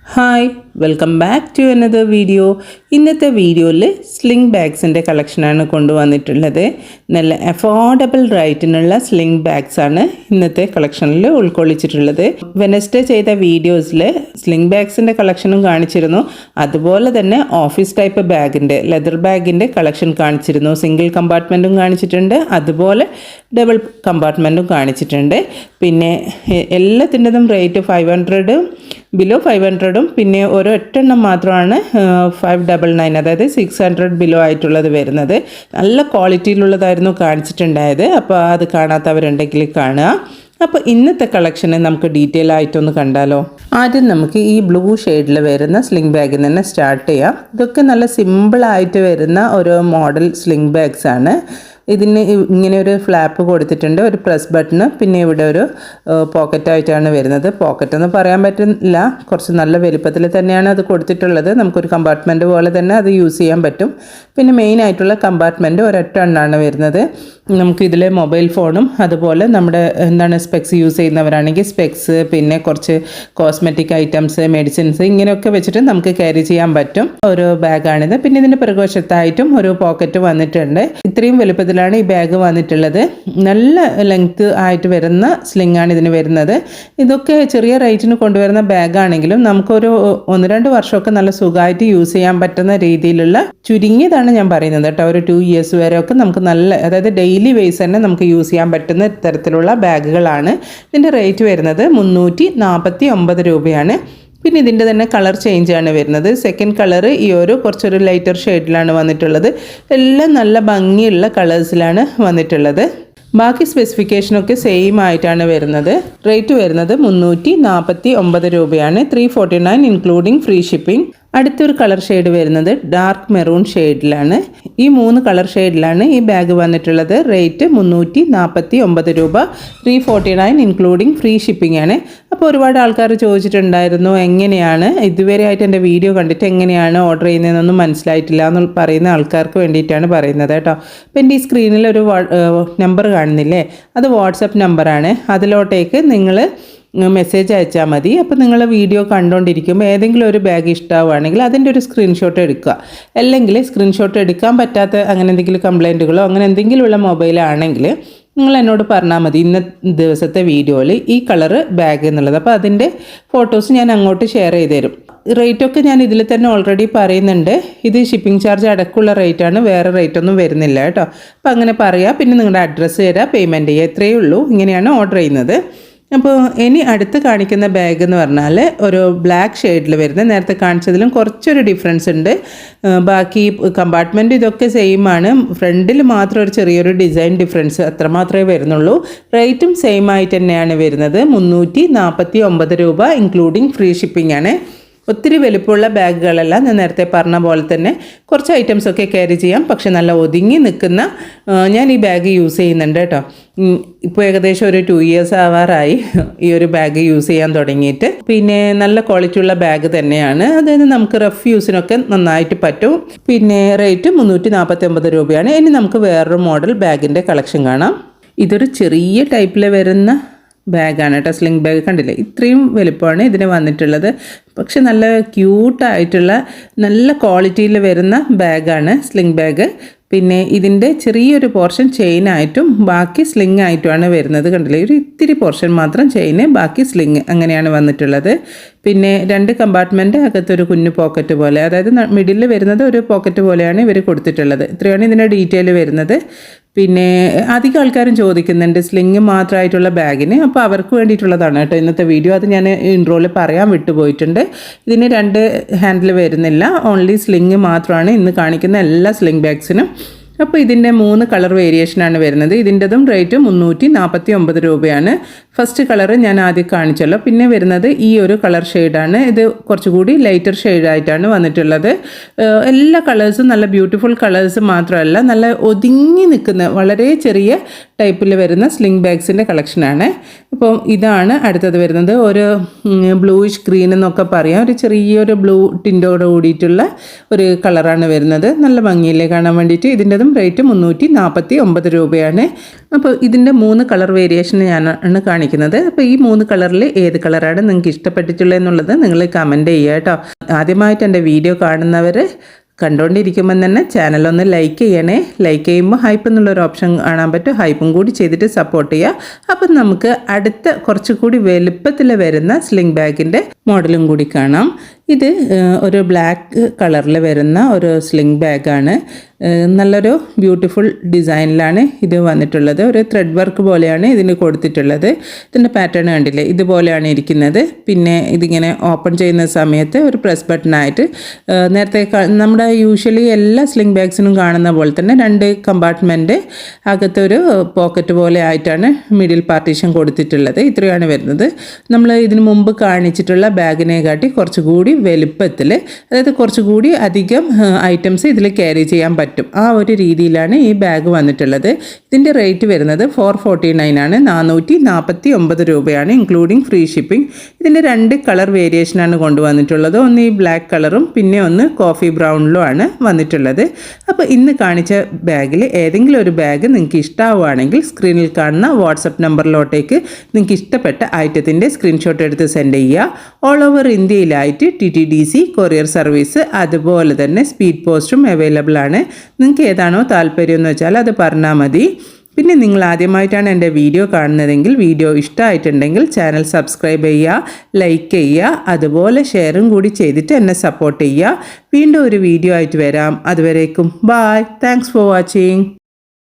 Hi welcome back to another video. ഇന്നത്തെ വീഡിയോയിൽ sling ബാഗ്സിൻ്റെ കളക്ഷനാണ് കൊണ്ടുവന്നിട്ടുള്ളത്. നല്ല അഫോർഡബിൾ റേറ്റിനുള്ള സ്ലിംഗ് ബാഗ്സാണ് ഇന്നത്തെ കളക്ഷനിൽ ഉൾക്കൊള്ളിച്ചിട്ടുള്ളത്. വെനസ്ഡേ ചെയ്ത വീഡിയോസിൽ സ്ലിംഗ് ബാഗ്സിൻ്റെ കളക്ഷനും കാണിച്ചിരുന്നു. അതുപോലെ തന്നെ ഓഫീസ് ടൈപ്പ് ബാഗിൻ്റെ ലെതർ ബാഗിൻ്റെ കളക്ഷൻ കാണിച്ചിരുന്നു. സിംഗിൾ കമ്പാർട്ട്മെൻറ്റും കാണിച്ചിട്ടുണ്ട്, അതുപോലെ ഡബിൾ കമ്പാർട്ട്മെൻറ്റും കാണിച്ചിട്ടുണ്ട്. പിന്നെ എല്ലാത്തിൻ്റെതും റേറ്റ് 500 ബിലോ 500 പിന്നെ ഒരെണ്ണം മാത്രമാണ് 599, അതായത് 600 ബിലോ ആയിട്ടുള്ളത് വരുന്നത്. നല്ല ക്വാളിറ്റിയിലുള്ളതായിരുന്നു കാണിച്ചിട്ടുണ്ടായത്. അപ്പോൾ അത് കാണാത്തവരുണ്ടെങ്കിൽ കാണുക. അപ്പോൾ ഇന്നത്തെ കളക്ഷന് നമുക്ക് ഡീറ്റെയിൽ ആയിട്ടൊന്ന് കണ്ടാലോ. ആദ്യം നമുക്ക് ഈ ബ്ലൂ ഷെയ്ഡിൽ വരുന്ന സ്ലിംഗ് ബാഗിൽ തന്നെ സ്റ്റാർട്ട് ചെയ്യാം. ഇതൊക്കെ നല്ല സിമ്പിളായിട്ട് വരുന്ന ഒരു മോഡൽ സ്ലിംഗ് ബാഗ്സ് ആണ്. ഇതിന് ഇങ്ങനെ ഒരു ഫ്ലാപ്പ് കൊടുത്തിട്ടുണ്ട്, ഒരു പ്രസ് ബട്ടണ്, പിന്നെ ഇവിടെ ഒരു പോക്കറ്റായിട്ടാണ് വരുന്നത്. പോക്കറ്റ് എന്ന് പറയാൻ പറ്റില്ല, കുറച്ച് നല്ല വലുപ്പത്തിൽ തന്നെയാണ് അത് കൊടുത്തിട്ടുള്ളത്. നമുക്കൊരു കമ്പാർട്ട്മെൻറ്റ് പോലെ തന്നെ അത് യൂസ് ചെയ്യാൻ പറ്റും. പിന്നെ മെയിൻ ആയിട്ടുള്ള കമ്പാർട്ട്മെൻറ്റ് ഒരൊറ്റ എണ്ണമാണ് വരുന്നത്. നമുക്കിതിൽ മൊബൈൽ ഫോണും അതുപോലെ നമ്മുടെ സ്പെക്സ് യൂസ് ചെയ്യുന്നവരാണെങ്കിൽ സ്പെക്സ്, പിന്നെ കുറച്ച് കോസ്മെറ്റിക് ഐറ്റംസ്, മെഡിസിൻസ് ഇങ്ങനെയൊക്കെ വെച്ചിട്ട് നമുക്ക് ക്യാരി ചെയ്യാൻ പറ്റും ഒരു ബാഗാണിത്. പിന്നെ ഇതിൻ്റെ പിറകുവശത്തായിട്ടും ഒരു പോക്കറ്റ് വന്നിട്ടുണ്ട്. ഇത്രയും വലുപ്പത്തിലാണ് ഈ ബാഗ് വന്നിട്ടുള്ളത്. നല്ല ലെങ്ത് ആയിട്ട് വരുന്ന സ്ലിംഗ് ആണ് ഇതിന് വരുന്നത്. ഇതൊക്കെ ചെറിയ റേറ്റിന് കൊണ്ടുവരുന്ന ബാഗാണെങ്കിലും നമുക്കൊരു 1-2 വർഷമൊക്കെ നല്ല സുഖമായിട്ട് യൂസ് ചെയ്യാൻ പറ്റുന്ന രീതിയിലുള്ള, ചുരുങ്ങിയതാണ് ഞാൻ പറയുന്നത് കേട്ടോ, ഒരു 2 ഇയേഴ്സ് വരെയൊക്കെ നമുക്ക് നല്ല, അതായത് ഡെയിലി വേസ് തന്നെ നമുക്ക് യൂസ് ചെയ്യാൻ പറ്റുന്ന തരത്തിലുള്ള ബാഗുകളാണ്. ഇതിൻ്റെ റേറ്റ് വരുന്നത് 349 രൂപയാണ്. പിന്നെ ഇതിൻ്റെ തന്നെ കളർ ചേഞ്ച് ആണ് വരുന്നത്. സെക്കൻഡ് കളർ ഈ ഒരു കുറച്ചൊരു ലൈറ്റർ ഷെയ്ഡിലാണ് വന്നിട്ടുള്ളത്. എല്ലാം നല്ല ഭംഗിയുള്ള കളേഴ്സിലാണ് വന്നിട്ടുള്ളത്. ബാക്കി സ്പെസിഫിക്കേഷനൊക്കെ സെയിം ആയിട്ടാണ് വരുന്നത്. റേറ്റ് വരുന്നത് 349 രൂപയാണ്. 349 ഇൻക്ലൂഡിങ് ഫ്രീ ഷിപ്പിംഗ്. അടുത്തൊരു കളർ ഷെയ്ഡ് വരുന്നത് ഡാർക്ക് മെറൂൺ ഷെയ്ഡിലാണ്. ഈ 3 കളർ ഷെയ്ഡിലാണ് ഈ ബാഗ് വന്നിട്ടുള്ളത്. റേറ്റ് 349 രൂപ. 349 ഇൻക്ലൂഡിങ് ഫ്രീ ഷിപ്പിംഗ് ആണ്. അപ്പോൾ ഒരുപാട് ആൾക്കാർ ചോദിച്ചിട്ടുണ്ടായിരുന്നു, എങ്ങനെയാണ് ഇതുവരെ ആയിട്ട് എൻ്റെ വീഡിയോ കണ്ടിട്ട് എങ്ങനെയാണ് ഓർഡർ ചെയ്യുന്നതെന്നൊന്നും മനസ്സിലായിട്ടില്ല എന്ന് പറയുന്ന ആൾക്കാർക്ക് വേണ്ടിയിട്ടാണ് പറയുന്നത് കേട്ടോ. അപ്പോൾ എൻ്റെ ഈ സ്ക്രീനിൽ ഒരു നമ്പർ കാണുന്നില്ലേ, അത് വാട്സപ്പ് നമ്പറാണ്. അതിലോട്ടേക്ക് നിങ്ങൾ മെസ്സേജ് അയച്ചാൽ മതി. അപ്പോൾ നിങ്ങൾ വീഡിയോ കണ്ടുകൊണ്ടിരിക്കുമ്പോൾ ഏതെങ്കിലും ഒരു ബാഗ് ഇഷ്ടമാവുകയാണെങ്കിൽ അതിൻ്റെ ഒരു സ്ക്രീൻഷോട്ട് എടുക്കുക. അല്ലെങ്കിൽ സ്ക്രീൻഷോട്ട് എടുക്കാൻ പറ്റാത്ത അങ്ങനെ എന്തെങ്കിലും കംപ്ലൈൻറ്റുകളോ അങ്ങനെ എന്തെങ്കിലുമുള്ള മൊബൈലാണെങ്കിൽ നിങ്ങൾ എന്നോട് പറഞ്ഞാൽ മതി, ഇന്ന ദിവസത്തെ വീഡിയോയിൽ ഈ കളറ് ബാഗ് എന്നുള്ളത്. അപ്പോൾ അതിൻ്റെ ഫോട്ടോസ് ഞാൻ അങ്ങോട്ട് ഷെയർ ചെയ്ത് തരും. റേറ്റൊക്കെ ഞാൻ ഇതിൽ തന്നെ ഓൾറെഡി പറയുന്നുണ്ട്. ഇത് ഷിപ്പിംഗ് ചാർജ് അടക്കമുള്ള റേറ്റാണ്, വേറെ റേറ്റൊന്നും വരുന്നില്ല കേട്ടോ. അപ്പോൾ അങ്ങനെ പറയുക. പിന്നെ നിങ്ങളുടെ അഡ്രസ്സ് തരിക, പേയ്മെൻറ്റ് ചെയ്യുക, ഇത്രയേ ഉള്ളൂ. ഇങ്ങനെയാണ് ഓർഡർ ചെയ്യുന്നത്. അപ്പോൾ ഇനി അടുത്ത് കാണിക്കുന്ന ബാഗ് എന്ന് പറഞ്ഞാൽ ഒരു ബ്ലാക്ക് ഷെയ്ഡിൽ വരുന്നത്. നേരത്തെ കാണിച്ചതിലും കുറച്ചൊരു ഡിഫറൻസ് ഉണ്ട്. ബാക്കി കമ്പാർട്ട്മെൻറ്റ് ഇതൊക്കെ സെയിം ആണ്. ഫ്രണ്ടിൽ മാത്രം ഒരു ചെറിയൊരു ഡിസൈൻ ഡിഫറൻസ് അത്ര മാത്രമേ വരുന്നുള്ളൂ. റേറ്റും സെയിം ആയിട്ട് തന്നെയാണ് വരുന്നത്. 349 രൂപ ഇൻക്ലൂഡിങ് ഫ്രീ ഷിപ്പിംഗ് ആണ്. ഒത്തിരി വലുപ്പമുള്ള ബാഗുകളല്ല, ഞാൻ നേരത്തെ പറഞ്ഞ പോലെ തന്നെ കുറച്ച് ഐറ്റംസൊക്കെ ക്യാരി ചെയ്യാം. പക്ഷെ നല്ല ഒതുങ്ങി നിൽക്കുന്ന, ഞാൻ ഈ ബാഗ് യൂസ് ചെയ്യുന്നുണ്ട് കേട്ടോ. ഇപ്പോൾ ഏകദേശം ഒരു 2 ഇയേഴ്സ് ആവാറായി ഈ ഒരു ബാഗ് യൂസ് ചെയ്യാൻ തുടങ്ങിയിട്ട്. പിന്നെ നല്ല ക്വാളിറ്റിയുള്ള ബാഗ് തന്നെയാണ്, അതായത് നമുക്ക് റഫ് യൂസിനൊക്കെ നന്നായിട്ട് പറ്റും. പിന്നെ റേറ്റ് 349 രൂപയാണ്. ഇനി നമുക്ക് വേറൊരു മോഡൽ ബാഗിൻ്റെ കളക്ഷൻ കാണാം. ഇതൊരു ചെറിയ ടൈപ്പിൽ വരുന്ന ബാഗാണ് കേട്ടോ. സ്ലിംഗ് ബാഗ് കണ്ടില്ലേ, ഇത്രയും വലുപ്പമാണ് ഇതിന് വന്നിട്ടുള്ളത്. പക്ഷെ നല്ല ക്യൂട്ടായിട്ടുള്ള നല്ല ക്വാളിറ്റിയിൽ വരുന്ന ബാഗാണ് സ്ലിംഗ് ബാഗ്. പിന്നെ ഇതിൻ്റെ ചെറിയൊരു പോർഷൻ ചെയിനായിട്ടും ബാക്കി സ്ലിംഗ് ആയിട്ടുമാണ് വരുന്നത്. കണ്ടില്ലേ, ഒരു ഇത്തിരി പോർഷൻ മാത്രം ചെയിന്, ബാക്കി സ്ലിംഗ്, അങ്ങനെയാണ് വന്നിട്ടുള്ളത്. പിന്നെ 2 കമ്പാർട്ട്മെൻറ്റ്, അകത്തൊരു കുഞ്ഞു പോക്കറ്റ് പോലെ, അതായത് മിഡിലിൽ വരുന്നത് ഒരു പോക്കറ്റ് പോലെയാണ് ഇവർ കൊടുത്തിട്ടുള്ളത്. ഇത്രയാണ് ഇതിൻ്റെ ഡീറ്റെയിൽ വരുന്നത്. പിന്നെ അധികം ആൾക്കാരും ചോദിക്കുന്നുണ്ട് സ്ലിംഗ് മാത്രമായിട്ടുള്ള ബാഗിന്. അപ്പോൾ അവർക്ക് വേണ്ടിയിട്ടുള്ളതാണ് കേട്ടോ ഇന്നത്തെ വീഡിയോ. അത് ഞാൻ ഇൻട്രോയിൽ പറയാൻ വിട്ടുപോയിട്ടുണ്ട്. ഇതിന് 2 ഹാൻഡിൽ വരുന്നില്ല, ഓൺലി സ്ലിംഗ് മാത്രമാണ് ഇന്ന് കാണിക്കുന്ന എല്ലാ സ്ലിംഗ് ബാഗ്സിനും. അപ്പോൾ ഇതിൻ്റെ 3 കളർ വേരിയേഷനാണ് വരുന്നത്. ഇതിൻ്റെതും റേറ്റ് 349 രൂപയാണ്. ഫസ്റ്റ് കളർ ഞാൻ ആദ്യം കാണിച്ചല്ലോ. പിന്നെ വരുന്നത് ഈ ഒരു കളർ ഷെയ്ഡാണ്. ഇത് കുറച്ചുകൂടി ലൈറ്റർ ഷെയ്ഡായിട്ടാണ് വന്നിട്ടുള്ളത്. എല്ലാ കളേഴ്സും നല്ല ബ്യൂട്ടിഫുൾ കളേഴ്സ് മാത്രമല്ല, നല്ല ഒതുങ്ങി നിൽക്കുന്ന വളരെ ചെറിയ ടൈപ്പിൽ വരുന്ന സ്ലിംഗ് ബാഗ്സിൻ്റെ കളക്ഷനാണ്. അപ്പോൾ ഇതാണ് അടുത്തത് വരുന്നത്. ഒരു ബ്ലൂയിഷ് ഗ്രീൻ എന്നൊക്കെ പറയാം, ഒരു ചെറിയൊരു ബ്ലൂ ടിൻറ്റോട് കൂടിയിട്ടുള്ള ഒരു കളറാണ് വരുന്നത്. നല്ല ഭംഗിയില്ലേ കാണാൻ വേണ്ടിയിട്ട്. ഇതിൻ്റെതും റേറ്റ് 349 രൂപയാണ്. അപ്പോൾ ഇതിൻ്റെ 3 കളർ വേരിയേഷൻ ഞാനാണ് കാണിക്കുന്നത്. അപ്പോൾ ഈ 3 കളറിൽ ഏത് കളറാണ് നിങ്ങൾക്ക് ഇഷ്ടപ്പെട്ടിട്ടുള്ളത് എന്നുള്ളത് നിങ്ങൾ കമൻറ്റ് ചെയ്യുക കേട്ടോ. ആദ്യമായിട്ട് എൻ്റെ വീഡിയോ കാണുന്നവർ കണ്ടുകൊണ്ടിരിക്കുമ്പം തന്നെ ചാനലൊന്ന് ലൈക്ക് ചെയ്യണേ. ലൈക്ക് ചെയ്യുമ്പോൾ ഹൈപ്പ് എന്നുള്ളൊരു ഓപ്ഷൻ കാണാൻ പറ്റും. ഹൈപ്പും കൂടി ചെയ്തിട്ട് സപ്പോർട്ട് ചെയ്യുക. അപ്പം നമുക്ക് അടുത്ത കുറച്ചുകൂടി വലുപ്പത്തിൽ വരുന്ന സ്ലിംഗ് ബാഗിൻ്റെ മോഡലും കൂടി കാണാം. ഇത് ഒരു ബ്ലാക്ക് കളറിൽ വരുന്ന ഒരു സ്ലിംഗ് ബാഗാണ്. നല്ലൊരു ബ്യൂട്ടിഫുൾ ഡിസൈനിലാണ് ഇത് വന്നിട്ടുള്ളത്. ഒരു ത്രെഡ് വർക്ക് പോലെയാണ് ഇതിന് കൊടുത്തിട്ടുള്ളത്. ഇതിൻ്റെ പാറ്റേൺ കണ്ടില്ലേ, ഇതുപോലെയാണ് ഇരിക്കുന്നത്. പിന്നെ ഇതിങ്ങനെ ഓപ്പൺ ചെയ്യുന്ന സമയത്ത് ഒരു പ്രസ് ബട്ടണായിട്ട് നേരത്തെ നമ്മുടെ യൂഷ്വലി എല്ലാ സ്ലിംഗ് ബാഗ്സിനും കാണുന്ന പോലെ തന്നെ 2 കമ്പാർട്ട്മെൻറ്റ്, അകത്തൊരു പോക്കറ്റ് പോലെ ആയിട്ടാണ് മിഡിൽ പാർട്ടീഷൻ കൊടുത്തിട്ടുള്ളത്. ഇത്രയാണ് വരുന്നത്. നമ്മൾ ഇതിനു മുമ്പ് കാണിച്ചിട്ടുള്ള ബാഗിനെ കാട്ടി കുറച്ചുകൂടി വലുപ്പത്തിൽ, അതായത് കുറച്ചുകൂടി അധികം ഐറ്റംസ് ഇതിൽ ക്യാരി ചെയ്യാൻ പറ്റും. ആ ഒരു രീതിയിലാണ് ഈ ബാഗ് വന്നിട്ടുള്ളത്. ഇതിൻ്റെ റേറ്റ് വരുന്നത് 449 ആണ്. 449 രൂപയാണ്, ഇൻക്ലൂഡിങ് ഫ്രീ ഷിപ്പിംഗ്. ഇതിൻ്റെ 2 കളർ വേരിയേഷനാണ് കൊണ്ടുവന്നിട്ടുള്ളത്. ഒന്ന് ഈ ബ്ലാക്ക് കളറും പിന്നെ ഒന്ന് കോഫി ബ്രൗണിലും ആണ് വന്നിട്ടുള്ളത്. അപ്പോൾ ഇന്ന് കാണിച്ച ബാഗിൽ ഏതെങ്കിലും ഒരു ബാഗ് നിങ്ങൾക്ക് ഇഷ്ടമാവുകയാണെങ്കിൽ സ്ക്രീനിൽ കാണുന്ന വാട്സപ്പ് നമ്പറിലോട്ടേക്ക് നിങ്ങൾക്ക് ഇഷ്ടപ്പെട്ട ഐറ്റത്തിൻ്റെ സ്ക്രീൻഷോട്ട് എടുത്ത് സെൻഡ് ചെയ്യുക. ഓൾ ഓവർ ഇന്ത്യയിലായിട്ട് TTDC കൊറിയർ സർവീസ്, അതുപോലെ തന്നെ സ്പീഡ് പോസ്റ്റും അവൈലബിൾ ആണ്. നിങ്ങൾക്ക് ഏതാണോ താല്പര്യം എന്ന് വെച്ചാൽ അത് പറഞ്ഞാൽ മതി. പിന്നെ നിങ്ങൾ ആദ്യമായിട്ടാണ് എൻ്റെ വീഡിയോ കാണുന്നതെങ്കിൽ വീഡിയോ ഇഷ്ടമായിട്ടുണ്ടെങ്കിൽ ചാനൽ സബ്സ്ക്രൈബ് ചെയ്യുക, ലൈക്ക് ചെയ്യുക, അതുപോലെ ഷെയറും കൂടി ചെയ്തിട്ട് എന്നെ സപ്പോർട്ട് ചെയ്യുക. വീണ്ടും ഒരു വീഡിയോ ആയിട്ട് വരാം. അതുവരേക്കും ബായ്. Thanks for watching.